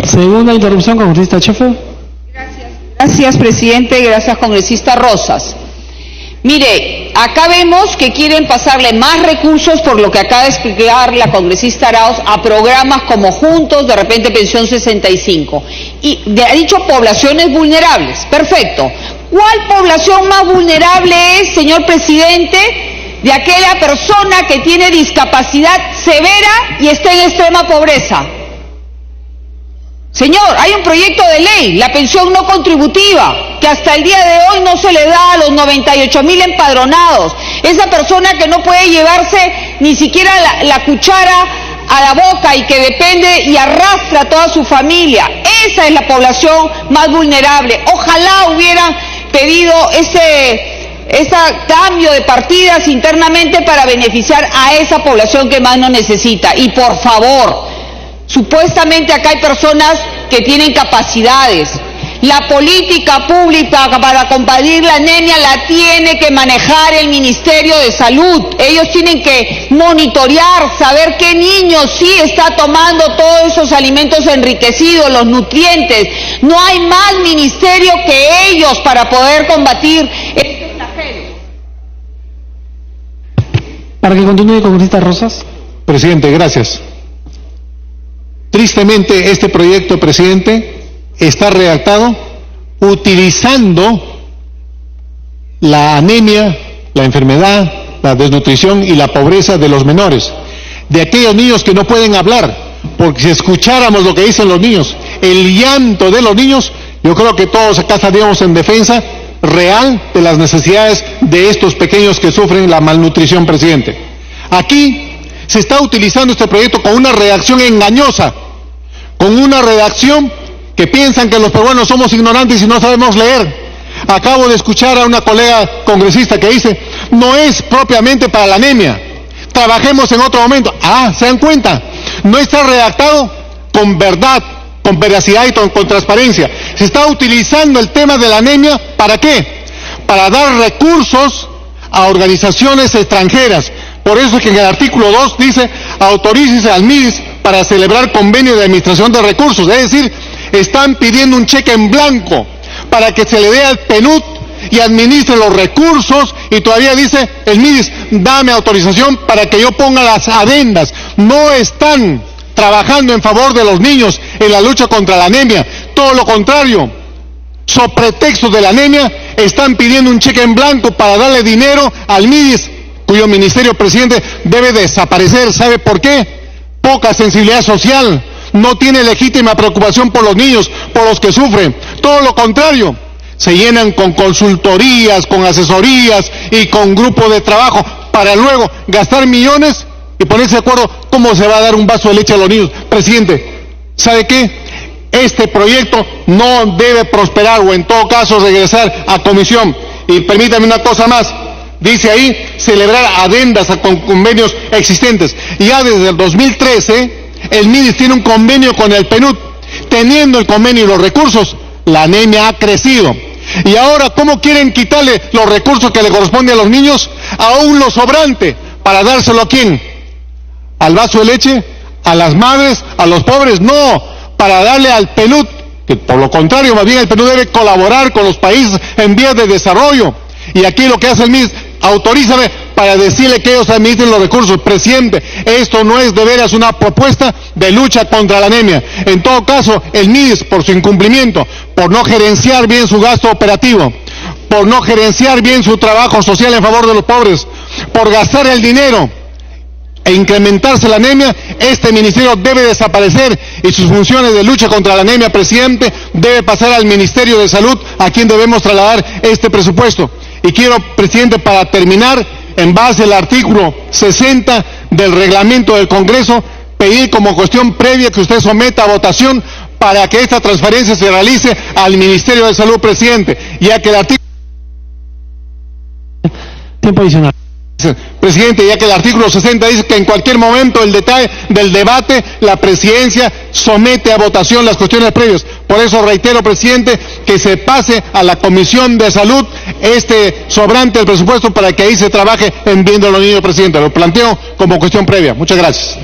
Segunda interrupción, congresista Scheffer. Gracias, presidente. Gracias, congresista Rosas. Mire, acá vemos que quieren pasarle más recursos, por lo que acaba de explicar la congresista Arauz, a programas como Juntos, de repente Pensión 65. Y ha dicho poblaciones vulnerables. Perfecto. ¿Cuál población más vulnerable es, señor presidente, de aquella persona que tiene discapacidad severa y está en extrema pobreza? Señor, hay un proyecto de ley, la pensión no contributiva, que hasta el día de hoy no se le da a los 98.000 empadronados. Esa persona que no puede llevarse ni siquiera la cuchara a la boca y que depende y arrastra a toda su familia. Esa es la población más vulnerable. Ojalá hubieran pedido ese cambio de partidas internamente para beneficiar a esa población que más nos necesita. Y por favor, supuestamente acá hay personas que tienen capacidades. La política pública para combatir la anemia la tiene que manejar el Ministerio de Salud. Ellos tienen que monitorear, saber qué niños sí está tomando todos esos alimentos enriquecidos, los nutrientes. No hay más ministerio que ellos para poder combatir este flagelo. Para que continúe, congresista Rosas. Presidente, gracias. Tristemente, este proyecto, presidente, está redactado utilizando la anemia, la enfermedad, la desnutrición y la pobreza de los menores, de aquellos niños que no pueden hablar, porque si escucháramos lo que dicen los niños, el llanto de los niños, yo creo que todos acá estaríamos en defensa real de las necesidades de estos pequeños que sufren la malnutrición, presidente. Aquí se está utilizando este proyecto con una redacción engañosa, con una redacción que piensan que los peruanos somos ignorantes y no sabemos leer. Acabo de escuchar a una colega congresista que dice, no es propiamente para la anemia, trabajemos en otro momento. ¿Se dan cuenta? No está redactado con verdad, con veracidad y con transparencia. Se está utilizando el tema de la anemia, ¿para qué? Para dar recursos a organizaciones extranjeras. Por eso es que en el artículo 2 dice, autorícese al MIDIS para celebrar convenio de administración de recursos. Es decir, están pidiendo un cheque en blanco para que se le dé al PNUD y administre los recursos, y todavía dice el MIDIS, dame autorización para que yo ponga las adendas. No están trabajando en favor de los niños en la lucha contra la anemia, todo lo contrario. So pretexto de la anemia, están pidiendo un cheque en blanco para darle dinero al MIDIS, cuyo ministerio, presidente, debe desaparecer. ¿Sabe por qué? Poca sensibilidad social, no tiene legítima preocupación por los niños, por los que sufren. Todo lo contrario, se llenan con consultorías, con asesorías y con grupos de trabajo para luego gastar millones y ponerse de acuerdo cómo se va a dar un vaso de leche a los niños. Presidente, ¿sabe qué? Este proyecto no debe prosperar, o en todo caso regresar a comisión. Y permítame una cosa más. Dice ahí, celebrar adendas a convenios existentes. Y ya desde el 2013, el MIDIS tiene un convenio con el PNUD. Teniendo el convenio y los recursos, la anemia ha crecido. Y ahora, ¿cómo quieren quitarle los recursos que le corresponden a los niños? Aún lo sobrante, ¿para dárselo a quién? ¿Al vaso de leche? ¿A las madres? ¿A los pobres? No, para darle al PNUD, que por lo contrario, más bien el PNUD debe colaborar con los países en vías de desarrollo. Y aquí lo que hace el MIDIS, autorízame para decirle que ellos administren los recursos. Presidente, esto no es de veras una propuesta de lucha contra la anemia. En todo caso, el MIDIS, por su incumplimiento, por no gerenciar bien su gasto operativo, por no gerenciar bien su trabajo social en favor de los pobres, por gastar el dinero e incrementarse la anemia, este ministerio debe desaparecer y sus funciones de lucha contra la anemia, presidente, debe pasar al Ministerio de Salud, a quien debemos trasladar este presupuesto. Y quiero, presidente, para terminar, en base al artículo 60 del reglamento del Congreso, pedir como cuestión previa que usted someta a votación para que esta transferencia se realice al Ministerio de Salud, presidente, ya que el artículo... Tiempo adicional. Presidente, ya que el artículo 60 dice que en cualquier momento del debate la presidencia somete a votación las cuestiones previas. Por eso reitero, presidente, que se pase a la Comisión de Salud este sobrante del presupuesto para que ahí se trabaje en bien de los niños, presidente. Lo planteo como cuestión previa. Muchas gracias.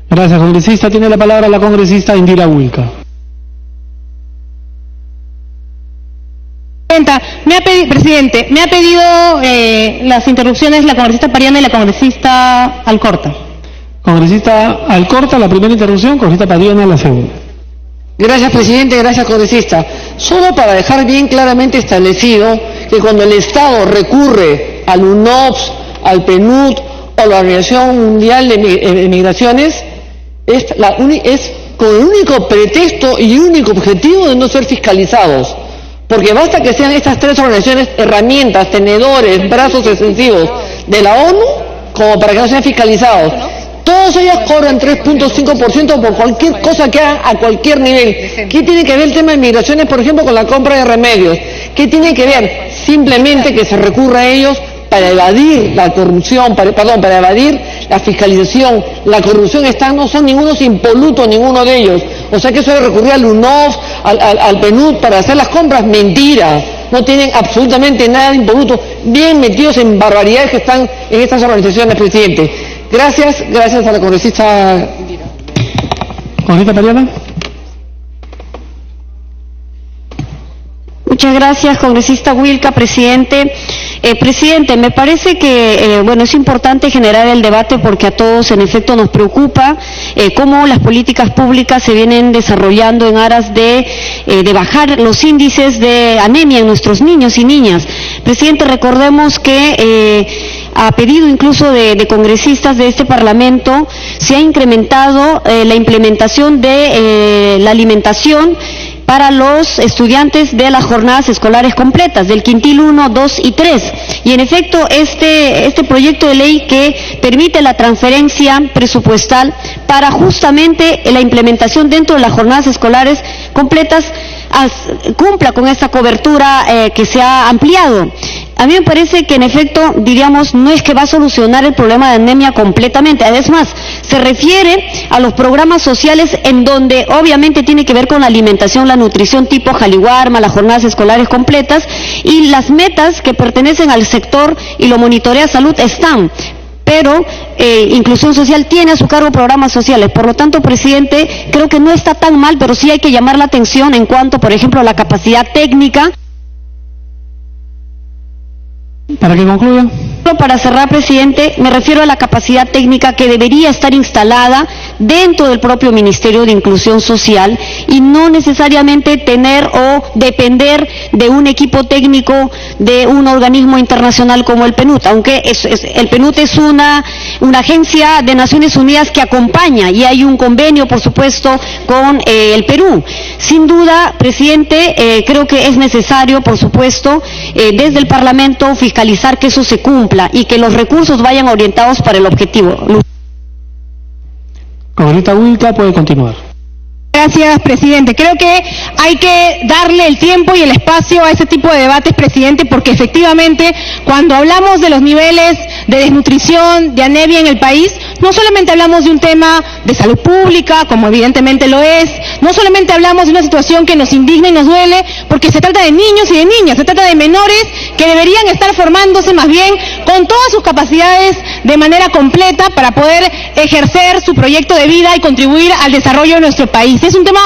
Gracias, congresista. Tiene la palabra la congresista Indira Wilca. Presidente, me ha pedido las interrupciones la congresista Pariana y la congresista Alcorta. Congresista Alcorta, la primera interrupción, congresista Pariana, la segunda. Gracias, presidente, gracias, congresista. Solo para dejar bien claramente establecido que cuando el Estado recurre al UNOPS, al PNUD o a la Organización Mundial de Migraciones, es con el único pretexto y único objetivo de no ser fiscalizados. Porque basta que sean estas tres organizaciones herramientas, tenedores, brazos extensivos de la ONU, como para que no sean fiscalizados. Todos ellos cobran 3.5% por cualquier cosa que hagan a cualquier nivel. ¿Qué tiene que ver el tema de migraciones, por ejemplo, con la compra de remedios? ¿Qué tiene que ver? Simplemente que se recurra a ellos para evadir la corrupción, para evadir la fiscalización. La corrupción no son ningunos impolutos, ninguno de ellos. O sea que eso de recurrir al UNOF, al PNUD para hacer las compras, mentira. No tienen absolutamente nada de impoluto, bien metidos en barbaridades que están en estas organizaciones, presidente. Gracias a la congresista. Congresista Pariana. Muchas gracias, congresista Wilca, presidente. Presidente, me parece que es importante generar el debate porque a todos en efecto nos preocupa cómo las políticas públicas se vienen desarrollando en aras de bajar los índices de anemia en nuestros niños y niñas. Presidente, recordemos que a pedido incluso de congresistas de este Parlamento se ha incrementado la implementación de la alimentación para los estudiantes de las jornadas escolares completas, del quintil 1, 2 y 3. Y en efecto, este proyecto de ley que permite la transferencia presupuestal para justamente la implementación dentro de las jornadas escolares completas cumpla con esta cobertura que se ha ampliado. A mí me parece que en efecto, diríamos, no es que va a solucionar el problema de anemia completamente, además se refiere a los programas sociales en donde obviamente tiene que ver con la alimentación, la nutrición tipo Jaliwarma, las jornadas escolares completas y las metas que pertenecen al sector y lo monitorea salud están. Pero Inclusión Social tiene a su cargo programas sociales. Por lo tanto, presidente, creo que no está tan mal, pero sí hay que llamar la atención en cuanto, por ejemplo, a la capacidad técnica. Para que concluya. Para cerrar, presidente, me refiero a la capacidad técnica que debería estar instalada dentro del propio Ministerio de Inclusión Social y no necesariamente tener o depender de un equipo técnico de un organismo internacional como el PNUD, aunque el PNUD es una agencia de Naciones Unidas que acompaña y hay un convenio, por supuesto, con el Perú. Sin duda, presidente, creo que es necesario, por supuesto, desde el Parlamento fiscalizar que eso se cumpla y que los recursos vayan orientados para el objetivo. Congresista Wilca puede continuar. Gracias, presidente. Creo que hay que darle el tiempo y el espacio a ese tipo de debates, presidente, porque efectivamente cuando hablamos de los niveles de desnutrición, de anemia en el país, no solamente hablamos de un tema de salud pública, como evidentemente lo es, no solamente hablamos de una situación que nos indigna y nos duele, porque se trata de niños y de niñas, se trata de menores que deberían estar formándose más bien con todas sus capacidades de manera completa para poder ejercer su proyecto de vida y contribuir al desarrollo de nuestro país. Es un tema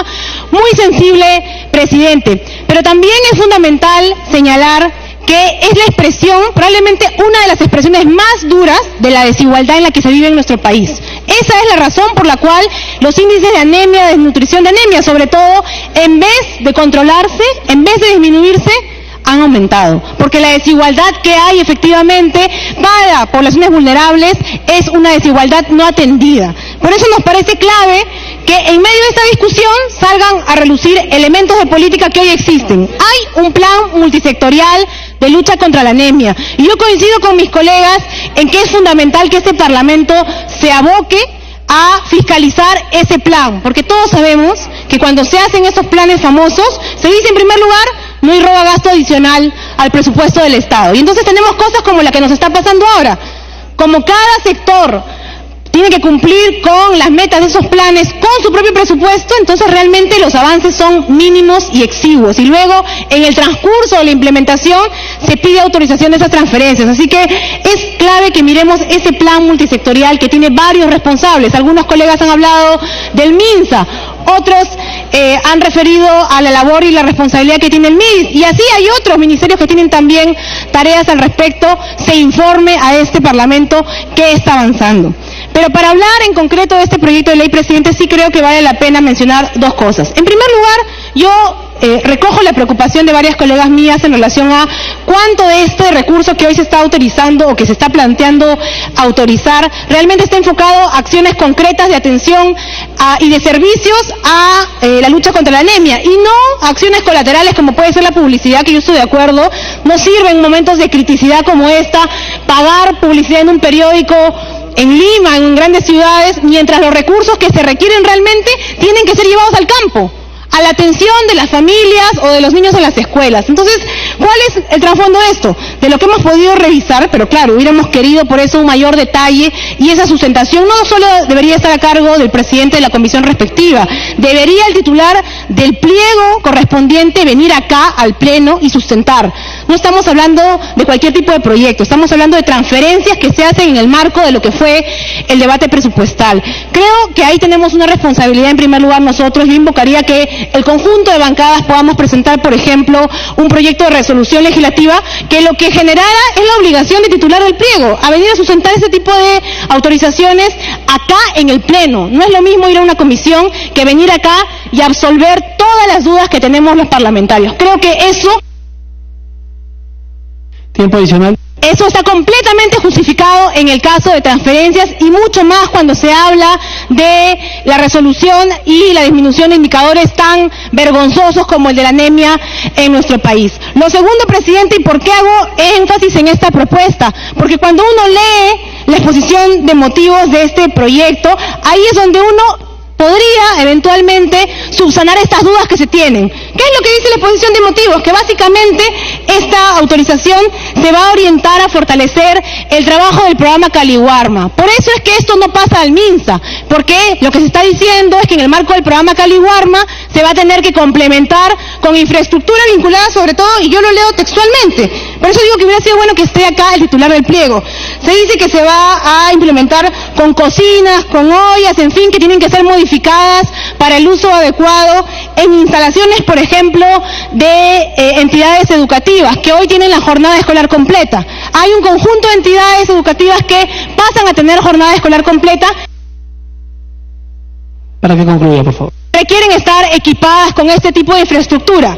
muy sensible, presidente, pero también es fundamental señalar que es la expresión, probablemente una de las expresiones más duras de la desigualdad en la que se vive en nuestro país. Esa es la razón por la cual los índices de anemia, de desnutrición de anemia, sobre todo, en vez de controlarse, en vez de disminuirse, han aumentado, porque la desigualdad que hay efectivamente para poblaciones vulnerables es una desigualdad no atendida. Por eso nos parece clave que en medio de esta discusión salgan a relucir elementos de política que hoy existen. Hay un plan multisectorial de lucha contra la anemia y yo coincido con mis colegas en que es fundamental que este Parlamento se aboque a fiscalizar ese plan, porque todos sabemos que cuando se hacen esos planes famosos, se dice en primer lugar, no irroga gasto adicional al presupuesto del Estado. Y entonces tenemos cosas como la que nos está pasando ahora. Como cada sector tiene que cumplir con las metas de esos planes con su propio presupuesto, entonces realmente los avances son mínimos y exiguos. Y luego, en el transcurso de la implementación, se pide autorización de esas transferencias. Así que es clave que miremos ese plan multisectorial que tiene varios responsables. Algunos colegas han hablado del MINSA, otros han referido a la labor y la responsabilidad que tiene el MIDIS, y así hay otros ministerios que tienen también tareas al respecto. Se informe a este Parlamento qué está avanzando. Pero para hablar en concreto de este proyecto de ley, presidente, sí creo que vale la pena mencionar dos cosas. En primer lugar, yo recojo la preocupación de varias colegas mías en relación a cuánto de este recurso que hoy se está autorizando o que se está planteando autorizar realmente está enfocado a acciones concretas de atención y de servicios a la lucha contra la anemia, y no a acciones colaterales como puede ser la publicidad, que yo estoy de acuerdo. No sirve en momentos de criticidad como esta pagar publicidad en un periódico en Lima, en grandes ciudades, mientras los recursos que se requieren realmente tienen que ser llevados al campo, a la atención de las familias o de los niños en las escuelas. Entonces, ¿cuál es el trasfondo de esto? De lo que hemos podido revisar, pero claro, hubiéramos querido por eso un mayor detalle, y esa sustentación no solo debería estar a cargo del presidente de la comisión respectiva, debería el titular del pliego correspondiente venir acá al Pleno y sustentar. No estamos hablando de cualquier tipo de proyecto, estamos hablando de transferencias que se hacen en el marco de lo que fue el debate presupuestal. Creo que ahí tenemos una responsabilidad en primer lugar nosotros. Yo invocaría que el conjunto de bancadas podamos presentar, por ejemplo, un proyecto de resolución legislativa que lo que generara es la obligación de titular del pliego a venir a sustentar ese tipo de autorizaciones acá en el Pleno. No es lo mismo ir a una comisión que venir acá y absolver todas las dudas que tenemos los parlamentarios. Creo que eso... Tiempo adicional. Eso está completamente justificado en el caso de transferencias, y mucho más cuando se habla de la resolución y la disminución de indicadores tan vergonzosos como el de la anemia en nuestro país. Lo segundo, presidente, y por qué hago énfasis en esta propuesta, porque cuando uno lee la exposición de motivos de este proyecto, ahí es donde uno podría eventualmente subsanar estas dudas que se tienen. ¿Qué es lo que dice la exposición de motivos? Que básicamente esta autorización se va a orientar a fortalecer el trabajo del programa Caliwarma. Por eso es que esto no pasa al MINSA, porque lo que se está diciendo es que en el marco del programa Caliwarma se va a tener que complementar con infraestructura vinculada sobre todo, y yo lo leo textualmente. Por eso digo que hubiera sido bueno que esté acá el titular del pliego. Se dice que se va a implementar con cocinas, con ollas, en fin, que tienen que ser modificadas para el uso adecuado en instalaciones, por ejemplo, de entidades educativas que hoy tienen la jornada escolar completa. Hay un conjunto de entidades educativas que pasan a tener jornada escolar completa. Para que concluya, por favor. Requieren estar equipadas con este tipo de infraestructura.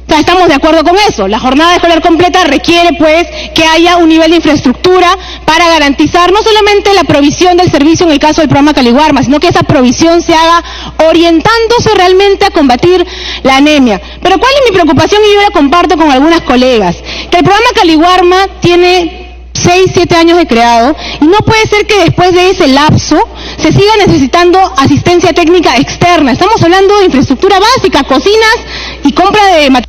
O sea, estamos de acuerdo con eso. La jornada escolar completa requiere, pues, que haya un nivel de infraestructura para garantizar no solamente la provisión del servicio en el caso del programa Caliwarma, sino que esa provisión se haga orientándose realmente a combatir la anemia. Pero ¿cuál es mi preocupación? Y yo la comparto con algunas colegas. Que el programa Caliwarma tiene 6, 7 años de creado, y no puede ser que después de ese lapso se siga necesitando asistencia técnica externa. Estamos hablando de infraestructura básica, cocinas y compra de materiales.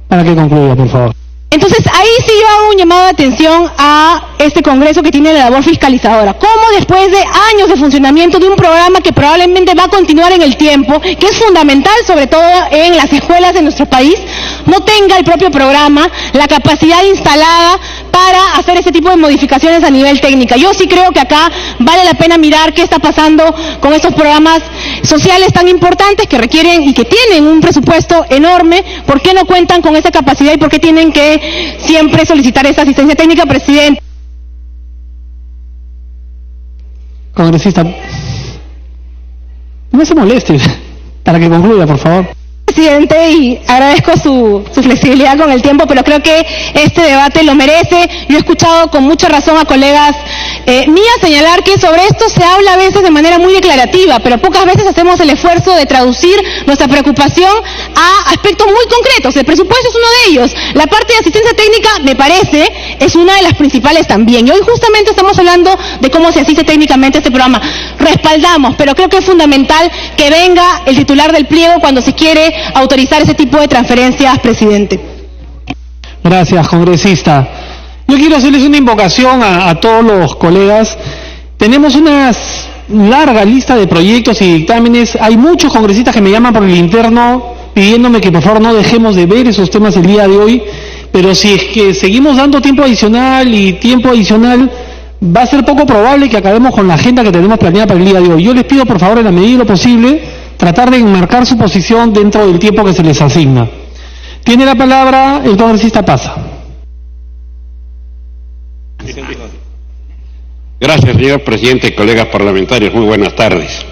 Para que concluya, por favor. Entonces, ahí sí yo hago un llamado de atención a este Congreso que tiene la labor fiscalizadora. ¿Cómo después de años de funcionamiento de un programa que probablemente va a continuar en el tiempo, que es fundamental sobre todo en las escuelas de nuestro país, no tenga el propio programa la capacidad instalada para hacer ese tipo de modificaciones a nivel técnica? Yo sí creo que acá vale la pena mirar qué está pasando con estos programas sociales tan importantes que requieren y que tienen un presupuesto enorme. ¿Por qué no cuentan con esa capacidad y por qué tienen que siempre solicitar esa asistencia técnica, presidente? Congresista, no se moleste, para que concluya, por favor. Presidente, y agradezco su flexibilidad con el tiempo, pero creo que este debate lo merece. Yo he escuchado con mucha razón a colegas mías señalar que sobre esto se habla a veces de manera muy declarativa, pero pocas veces hacemos el esfuerzo de traducir nuestra preocupación a aspectos muy concretos. El presupuesto es uno de ellos. La parte de asistencia técnica, me parece, es una de las principales también. Y hoy justamente estamos hablando de cómo se asiste técnicamente este programa. Respaldamos, pero creo que es fundamental que venga el titular del pliego cuando se quiere autorizar ese tipo de transferencias, presidente. Gracias, congresista. Yo quiero hacerles una invocación a todos los colegas Tenemos una larga lista de proyectos y dictámenes. Hay muchos congresistas que me llaman por el interno pidiéndome que por favor no dejemos de ver esos temas el día de hoy, pero si es que seguimos dando tiempo adicional, va a ser poco probable que acabemos con la agenda que tenemos planeada para el día de hoy. Yo les pido por favor, en la medida de lo posible, tratar de enmarcar su posición dentro del tiempo que se les asigna. Tiene la palabra el congresista Paza. Gracias, señor presidente, colegas parlamentarios, muy buenas tardes.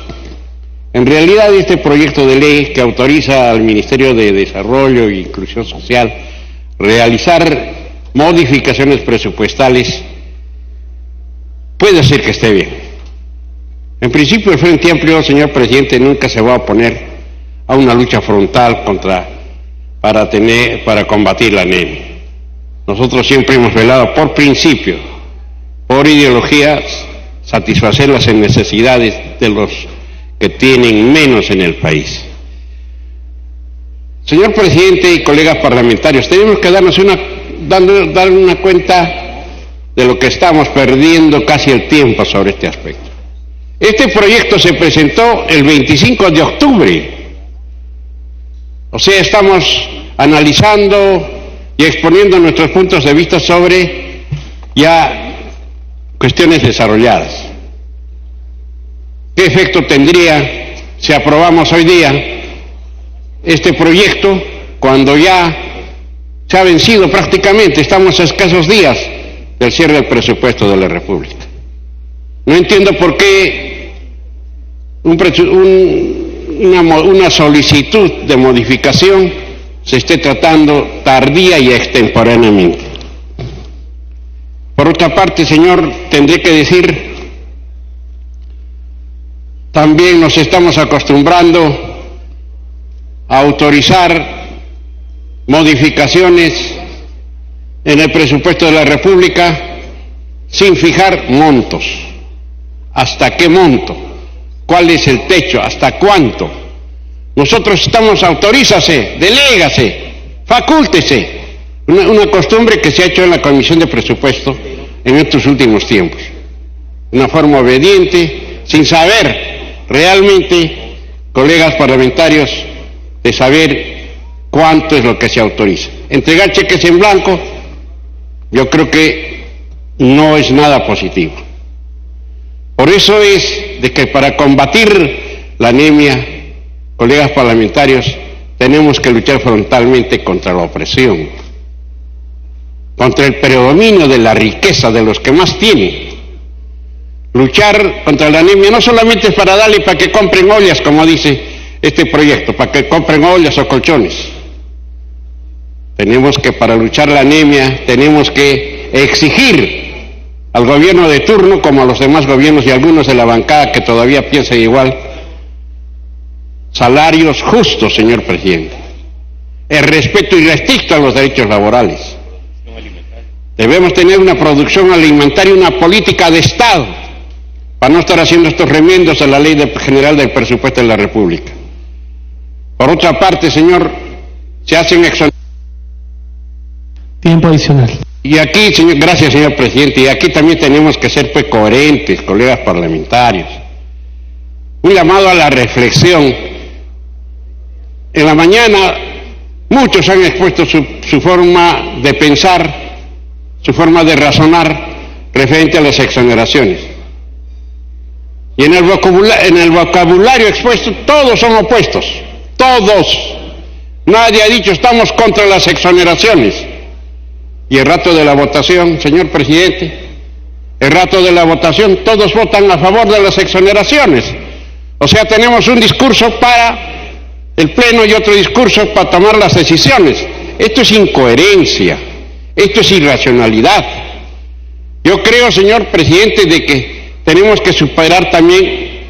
En realidad, este proyecto de ley que autoriza al Ministerio de Desarrollo e Inclusión Social realizar modificaciones presupuestales puede ser que esté bien. En principio, el Frente Amplio, señor presidente, nunca se va a oponer a una lucha frontal para combatir la anemia. Nosotros siempre hemos velado por principio, por ideología, satisfacer las necesidades de los que tienen menos en el país. Señor presidente y colegas parlamentarios, tenemos que dar una cuenta de lo que estamos perdiendo casi el tiempo sobre este aspecto. Este proyecto se presentó el 25 de octubre. O sea, estamos analizando y exponiendo nuestros puntos de vista sobre ya cuestiones desarrolladas. ¿Qué efecto tendría si aprobamos hoy día este proyecto cuando ya se ha vencido prácticamente? Estamos a escasos días del cierre del presupuesto de la República. No entiendo por qué una solicitud de modificación se esté tratando tardía y extemporáneamente. Por otra parte, señor, tendré que decir, también nos estamos acostumbrando a autorizar modificaciones en el presupuesto de la República sin fijar montos. ¿Hasta qué monto? ¿Cuál es el techo? ¿Hasta cuánto? Nosotros estamos, autorízase, delégase, facúltese. Una costumbre que se ha hecho en la Comisión de Presupuesto en estos últimos tiempos. Una forma obediente, sin saber realmente, colegas parlamentarios, de saber cuánto es lo que se autoriza. Entregar cheques en blanco, yo creo que no es nada positivo. Por eso es de que para combatir la anemia, colegas parlamentarios, tenemos que luchar frontalmente contra la opresión, contra el predominio de la riqueza de los que más tienen. Luchar contra la anemia no solamente es para darle para que compren ollas, como dice este proyecto, para que compren ollas o colchones. Tenemos que, para luchar la anemia, tenemos que exigir al gobierno de turno, como a los demás gobiernos y algunos de la bancada que todavía piensan igual, salarios justos, señor presidente, el respeto irrestricto a los derechos laborales. Debemos tener una producción alimentaria, una política de Estado, para no estar haciendo estos remiendos a la Ley General del Presupuesto de la República. Por otra parte, señor, se hacen Tiempo adicional. Y aquí, señor, gracias, señor presidente, y aquí también tenemos que ser coherentes, colegas parlamentarios. Un llamado a la reflexión. En la mañana muchos han expuesto su forma de pensar, su forma de razonar referente a las exoneraciones. Y en el vocabulario expuesto todos son opuestos, todos. Nadie ha dicho estamos contra las exoneraciones. Y el rato de la votación, señor presidente, el rato de la votación todos votan a favor de las exoneraciones. O sea, tenemos un discurso para el Pleno y otro discurso para tomar las decisiones. Esto es incoherencia, esto es irracionalidad. Yo creo, señor presidente, de que tenemos que superar también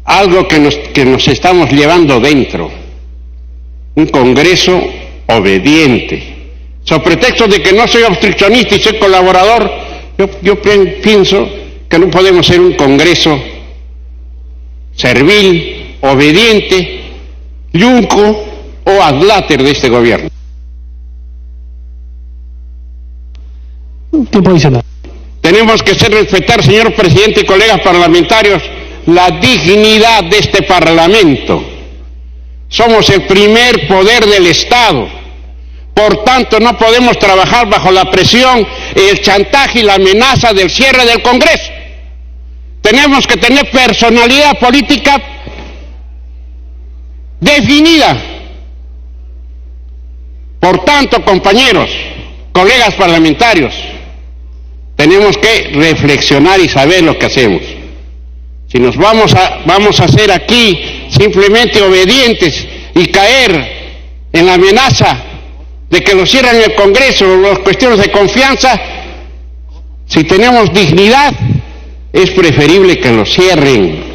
algo que nos estamos llevando dentro. Un Congreso obediente. Sobre pretexto de que no soy obstruccionista y soy colaborador, yo pienso que no podemos ser un Congreso servil, obediente, yunco o adláter de este gobierno. Tiempo adicional. Tenemos que hacer respetar, señor presidente y colegas parlamentarios, la dignidad de este Parlamento. Somos el primer poder del Estado. Por tanto, no podemos trabajar bajo la presión, el chantaje y la amenaza del cierre del Congreso. Tenemos que tener personalidad política definida. Por tanto, compañeros, colegas parlamentarios, tenemos que reflexionar y saber lo que hacemos. Si nos vamos a hacer aquí simplemente obedientes y caer en la amenaza de que lo cierren el Congreso o las cuestiones de confianza, si tenemos dignidad, es preferible que lo cierren.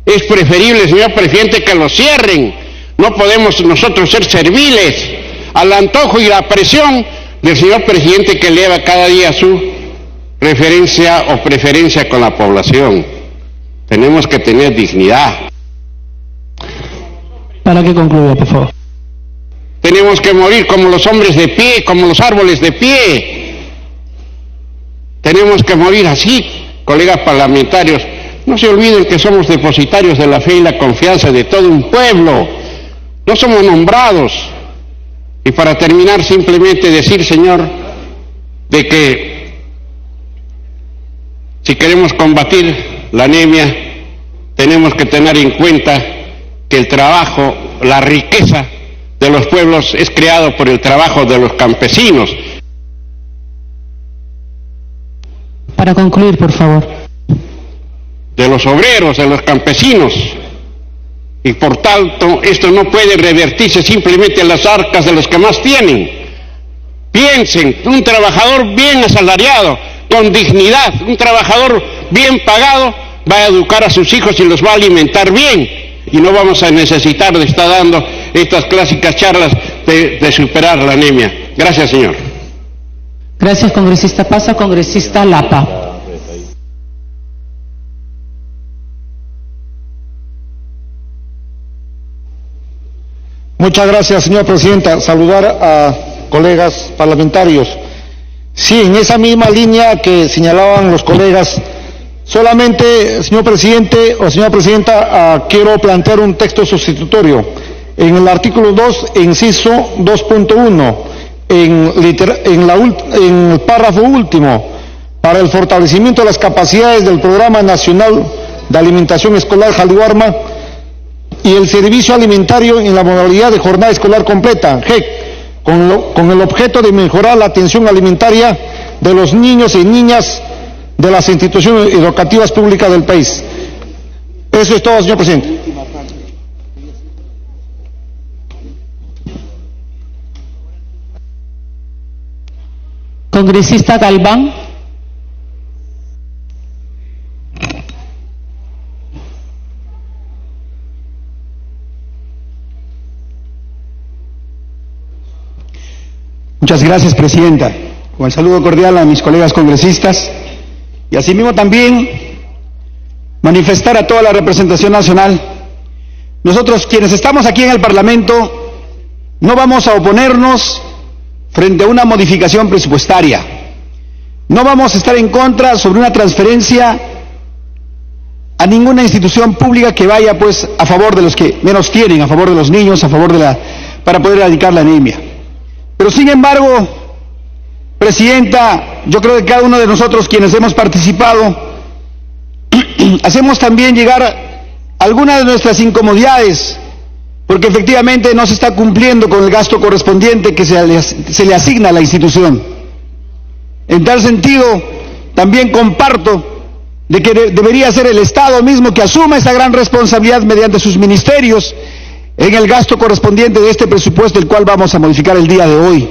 Es preferible, señor presidente, que lo cierren. No podemos nosotros ser serviles al antojo y la presión del señor presidente que eleva cada día su referencia o preferencia con la población. Tenemos que tener dignidad. Para que concluya, por favor. Tenemos que morir como los hombres de pie, como los árboles de pie. Tenemos que morir así, colegas parlamentarios. No se olviden que somos depositarios de la fe y la confianza de todo un pueblo. No somos nombrados. Y para terminar, simplemente decir, señor, de que si queremos combatir la anemia, tenemos que tener en cuenta que el trabajo, la riqueza de los pueblos es creado por el trabajo de los campesinos. Para concluir, por favor. De los obreros, de los campesinos. Y por tanto, esto no puede revertirse simplemente en las arcas de los que más tienen. Piensen, un trabajador bien asalariado, con dignidad, un trabajador bien pagado, va a educar a sus hijos y los va a alimentar bien. Y no vamos a necesitar de estar dando estas clásicas charlas de superar la anemia. Gracias, señor. Gracias, congresista. Pasa, congresista Lapa. Muchas gracias, señora presidenta. Saludar a colegas parlamentarios. Sí, en esa misma línea que señalaban los colegas, solamente, señor presidente o señora presidenta, quiero plantear un texto sustitutorio. En el artículo 2, inciso 2.1, en el párrafo último, para el fortalecimiento de las capacidades del Programa Nacional de Alimentación Escolar Jaliwarma y el servicio alimentario en la modalidad de jornada escolar completa, GEC, con el objeto de mejorar la atención alimentaria de los niños y niñas de las instituciones educativas públicas del país. Eso es todo, señor presidente. Congresista Galván. Muchas gracias, presidenta. Con el saludo cordial a mis colegas congresistas y asimismo también manifestar a toda la representación nacional. Nosotros, quienes estamos aquí en el Parlamento, no vamos a oponernos frente a una modificación presupuestaria. No vamos a estar en contra sobre una transferencia a ninguna institución pública que vaya pues a favor de los que menos tienen, a favor de los niños, a favor de para poder erradicar la anemia. Pero sin embargo, presidenta, yo creo que cada uno de nosotros quienes hemos participado, hacemos también llegar algunas de nuestras incomodidades, porque efectivamente no se está cumpliendo con el gasto correspondiente que se le asigna a la institución. En tal sentido, también comparto de que debería ser el Estado mismo que asuma esa gran responsabilidad mediante sus ministerios en el gasto correspondiente de este presupuesto, el cual vamos a modificar el día de hoy.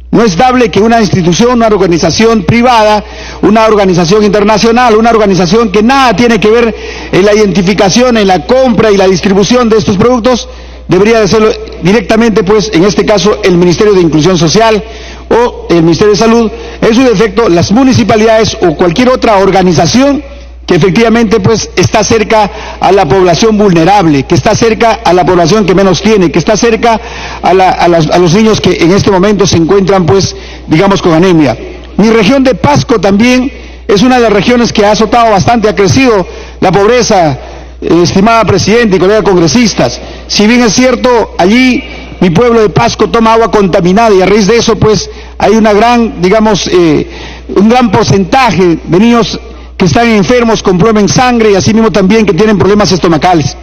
No es dable que una institución, una organización privada, una organización internacional, una organización que nada tiene que ver en la identificación, en la compra y la distribución de estos productos, debería de hacerlo directamente, pues, en este caso, el Ministerio de Inclusión Social o el Ministerio de Salud, en su defecto, las municipalidades o cualquier otra organización que efectivamente pues está cerca a la población vulnerable, que está cerca a la población que menos tiene, que está cerca a los niños que en este momento se encuentran pues, digamos, con anemia. Mi región de Pasco también es una de las regiones que ha azotado bastante, ha crecido la pobreza, estimada Presidenta y colegas congresistas. Si bien es cierto, allí mi pueblo de Pasco toma agua contaminada y a raíz de eso pues hay una gran, digamos, un gran porcentaje de niños que están enfermos con problema en sangre y así mismo también que tienen problemas estomacales.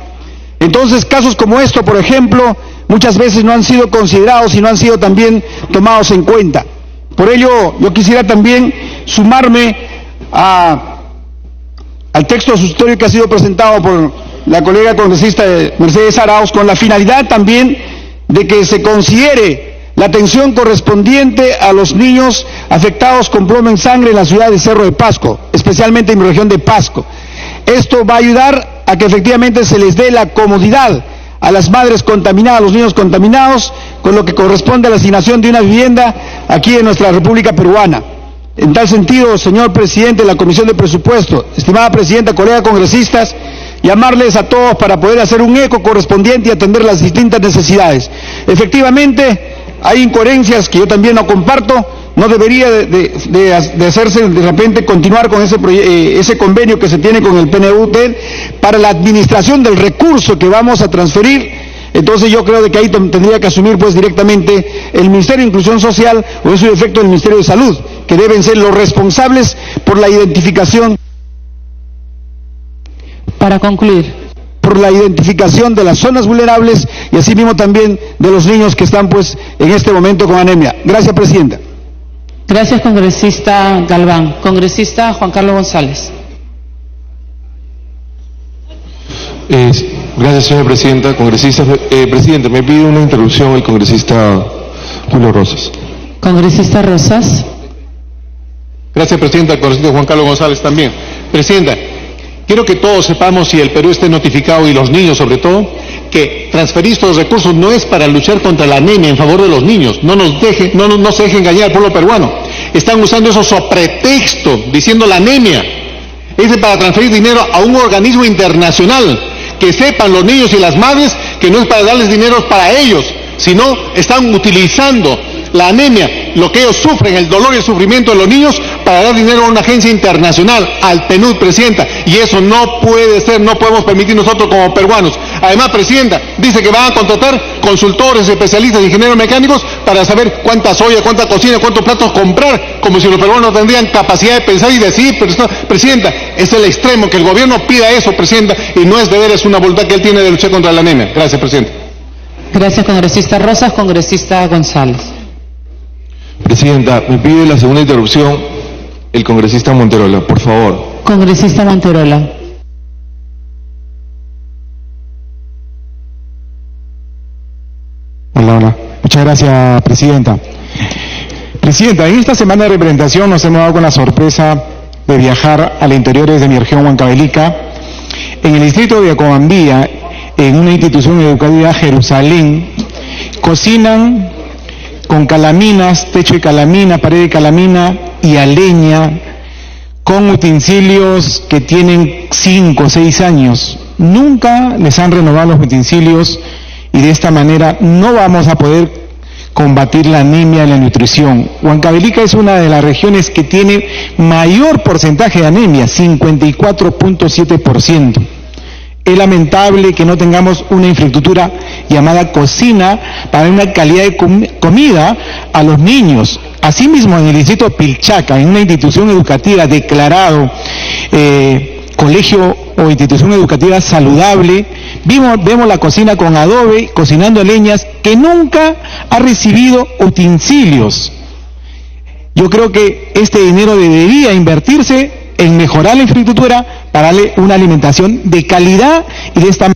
Entonces casos como esto, por ejemplo, muchas veces no han sido considerados y no han sido también tomados en cuenta. Por ello yo quisiera también sumarme al texto sustitutorio que ha sido presentado por la colega congresista Mercedes Arauz, con la finalidad también de que se considere la atención correspondiente a los niños afectados con plomo en sangre en la ciudad de Cerro de Pasco, especialmente en mi región de Pasco. Esto va a ayudar a que efectivamente se les dé la comodidad a las madres contaminadas, a los niños contaminados, con lo que corresponde a la asignación de una vivienda aquí en nuestra República Peruana. En tal sentido, señor presidente de la Comisión de Presupuesto, estimada presidenta, colegas congresistas, llamarles a todos para poder hacer un eco correspondiente y atender las distintas necesidades. Efectivamente, hay incoherencias que yo también no comparto. No debería de hacerse de repente continuar con ese convenio que se tiene con el PNUD para la administración del recurso que vamos a transferir. Entonces yo creo de que ahí tendría que asumir pues directamente el Ministerio de Inclusión Social o en su defecto el Ministerio de Salud, que deben ser los responsables por la identificación. Para concluir. Por la identificación de las zonas vulnerables y asimismo también de los niños que están pues en este momento con anemia. Gracias, Presidenta. Gracias, congresista Galván. Congresista Juan Carlos González. Gracias, señora presidenta. Congresista, presidente, me pide una interrupción el congresista Julio Rosas. Congresista Rosas. Gracias, presidenta. Congresista Juan Carlos González también. Presidenta, quiero que todos sepamos, y el Perú esté notificado, y los niños sobre todo, que transferir estos recursos no es para luchar contra la anemia en favor de los niños. No se deje engañar al pueblo peruano. Están usando eso sobre pretexto, diciendo la anemia. Es para transferir dinero a un organismo internacional. Que sepan los niños y las madres que no es para darles dinero para ellos, sino están utilizando la anemia, lo que ellos sufren, el dolor y el sufrimiento de los niños, para dar dinero a una agencia internacional, al PNUD, presidenta, y eso no puede ser, no podemos permitir nosotros como peruanos. Además, presidenta, dice que van a contratar consultores, especialistas, ingenieros mecánicos para saber cuánta soya, cuánta cocina, cuántos platos comprar, como si los peruanos tendrían capacidad de pensar y decir. Pero presidenta, es el extremo, que el gobierno pida eso, presidenta, y no es deber, es una voluntad que él tiene de luchar contra la anemia. Gracias, presidenta. Gracias, congresista Rosas. Congresista González. Presidenta, me pide la segunda interrupción el congresista Monterola, por favor. Congresista Monterola. Hola. Muchas gracias, presidenta. Presidenta, en esta semana de representación nos hemos dado con la sorpresa de viajar al interior de mi región, Huancavelica, en el distrito de Acobambía, en una institución educativa, Jerusalén, cocinan con calaminas, techo de calamina, pared de calamina y a leña, con utensilios que tienen 5 o 6 años. Nunca les han renovado los utensilios y de esta manera no vamos a poder combatir la anemia y la nutrición. Huancavelica es una de las regiones que tiene mayor porcentaje de anemia, 54.7%. Es lamentable que no tengamos una infraestructura llamada cocina para una calidad de comida a los niños. Asimismo, en el distrito de Pilchaca, en una institución educativa declarado colegio o institución educativa saludable, vemos la cocina con adobe, cocinando leñas, que nunca ha recibido utensilios. Yo creo que este dinero debería invertirse en mejorar la infraestructura para darle una alimentación de calidad y de esta.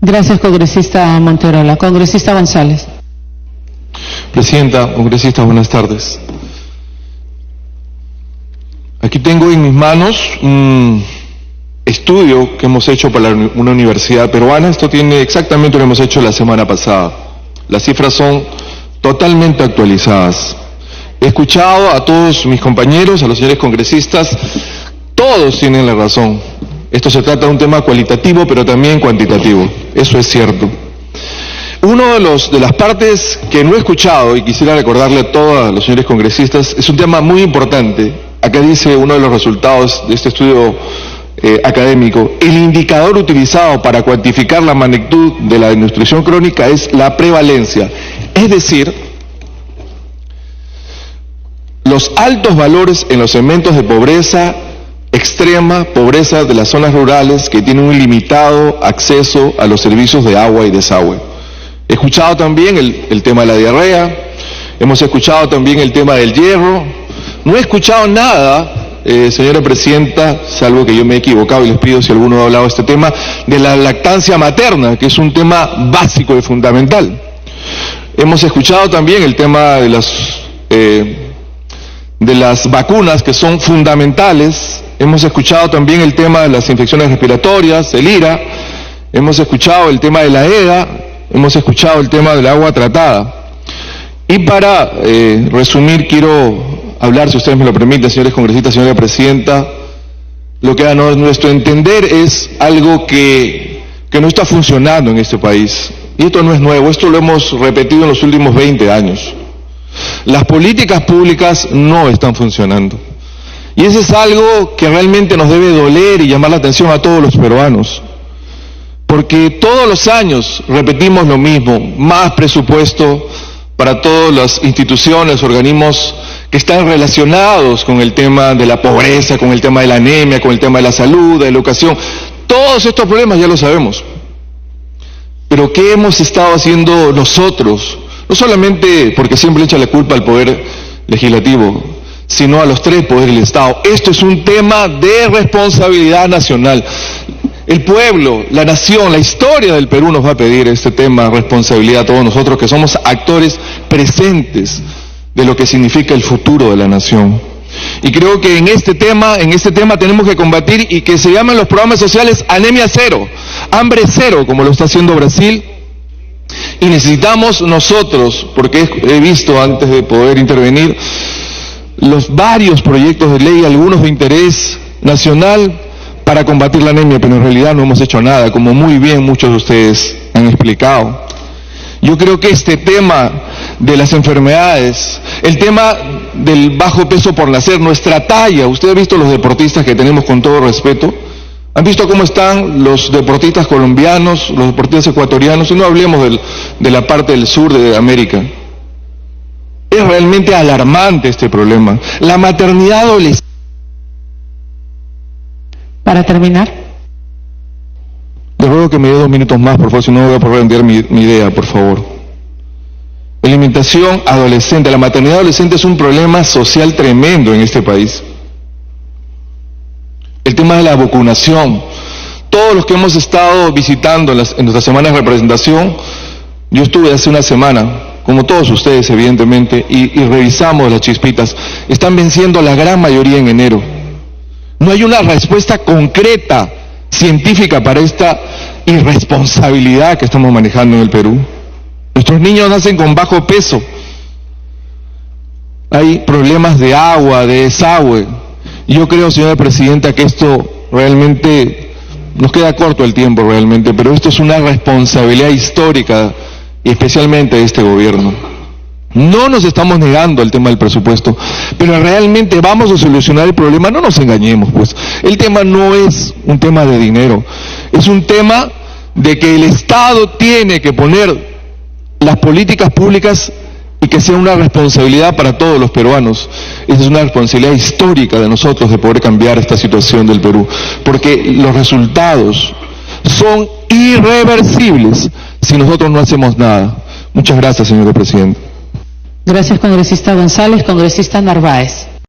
Gracias, congresista Monterola. Congresista González. Presidenta, congresistas, buenas tardes. Aquí tengo en mis manos un estudio que hemos hecho para una universidad peruana. Esto tiene exactamente lo que hemos hecho la semana pasada. Las cifras son totalmente actualizadas. He escuchado a todos mis compañeros, a los señores congresistas, todos tienen la razón. Esto se trata de un tema cualitativo, pero también cuantitativo. Eso es cierto. Uno de las partes que no he escuchado, y quisiera recordarle a todos los señores congresistas, es un tema muy importante. Acá dice uno de los resultados de este estudio académico: el indicador utilizado para cuantificar la magnitud de la desnutrición crónica es la prevalencia, es decir, los altos valores en los segmentos de pobreza extrema, pobreza de las zonas rurales que tienen un limitado acceso a los servicios de agua y desagüe. He escuchado también el tema de la diarrea, hemos escuchado también el tema del hierro. No he escuchado nada, señora Presidenta, salvo que yo me he equivocado y les pido si alguno ha hablado de este tema, de la lactancia materna, que es un tema básico y fundamental. Hemos escuchado también el tema de las vacunas, que son fundamentales. Hemos escuchado también el tema de las infecciones respiratorias, el IRA. Hemos escuchado el tema de la EDA. Hemos escuchado el tema del agua tratada. Y para resumir, quiero hablar, si ustedes me lo permiten, señores congresistas, señora Presidenta, lo que a nuestro entender es algo que no está funcionando en este país. Y esto no es nuevo, esto lo hemos repetido en los últimos 20 años. Las políticas públicas no están funcionando. Y eso es algo que realmente nos debe doler y llamar la atención a todos los peruanos. Porque todos los años repetimos lo mismo: más presupuesto para todas las instituciones, organismos que están relacionados con el tema de la pobreza, con el tema de la anemia, con el tema de la salud, de la educación. Todos estos problemas ya lo sabemos. Pero ¿qué hemos estado haciendo nosotros? No solamente porque siempre echa la culpa al Poder Legislativo, sino a los tres poderes del Estado. Esto es un tema de responsabilidad nacional. El pueblo, la nación, la historia del Perú nos va a pedir este tema, responsabilidad a todos nosotros que somos actores presentes de lo que significa el futuro de la nación. Y creo que en este tema tenemos que combatir, y que se llaman los programas sociales anemia cero, hambre cero, como lo está haciendo Brasil. Y necesitamos nosotros, porque he visto antes de poder intervenir los varios proyectos de ley, algunos de interés nacional, para combatir la anemia, pero en realidad no hemos hecho nada, como muy bien muchos de ustedes han explicado. Yo creo que este tema de las enfermedades, el tema del bajo peso por nacer, nuestra talla, usted ha visto los deportistas que tenemos, con todo respeto, han visto cómo están los deportistas colombianos, los deportistas ecuatorianos, y no hablemos de la parte del sur de América. Es realmente alarmante este problema. La maternidad adolescente. Para terminar. Les ruego que me dé 2 minutos más, por favor, si no voy a poder vender mi idea, por favor. Alimentación adolescente, la maternidad adolescente es un problema social tremendo en este país. El tema de la vacunación. Todos los que hemos estado visitando en nuestras semanas de representación, yo estuve hace una semana, como todos ustedes evidentemente, y revisamos las chispitas. Están venciendo la gran mayoría en enero. No hay una respuesta concreta, científica, para esta irresponsabilidad que estamos manejando en el Perú. Nuestros niños nacen con bajo peso. Hay problemas de agua, de desagüe. Yo creo, señora Presidenta, que esto realmente nos queda corto el tiempo realmente, pero esto es una responsabilidad histórica, y especialmente de este gobierno. No nos estamos negando al tema del presupuesto, pero realmente vamos a solucionar el problema. No nos engañemos, pues. El tema no es un tema de dinero, es un tema de que el Estado tiene que poner las políticas públicas y que sea una responsabilidad para todos los peruanos. Esa es una responsabilidad histórica de nosotros de poder cambiar esta situación del Perú, porque los resultados son irreversibles si nosotros no hacemos nada. Muchas gracias, señor presidente. Gracias, congresista González. Congresista Narváez.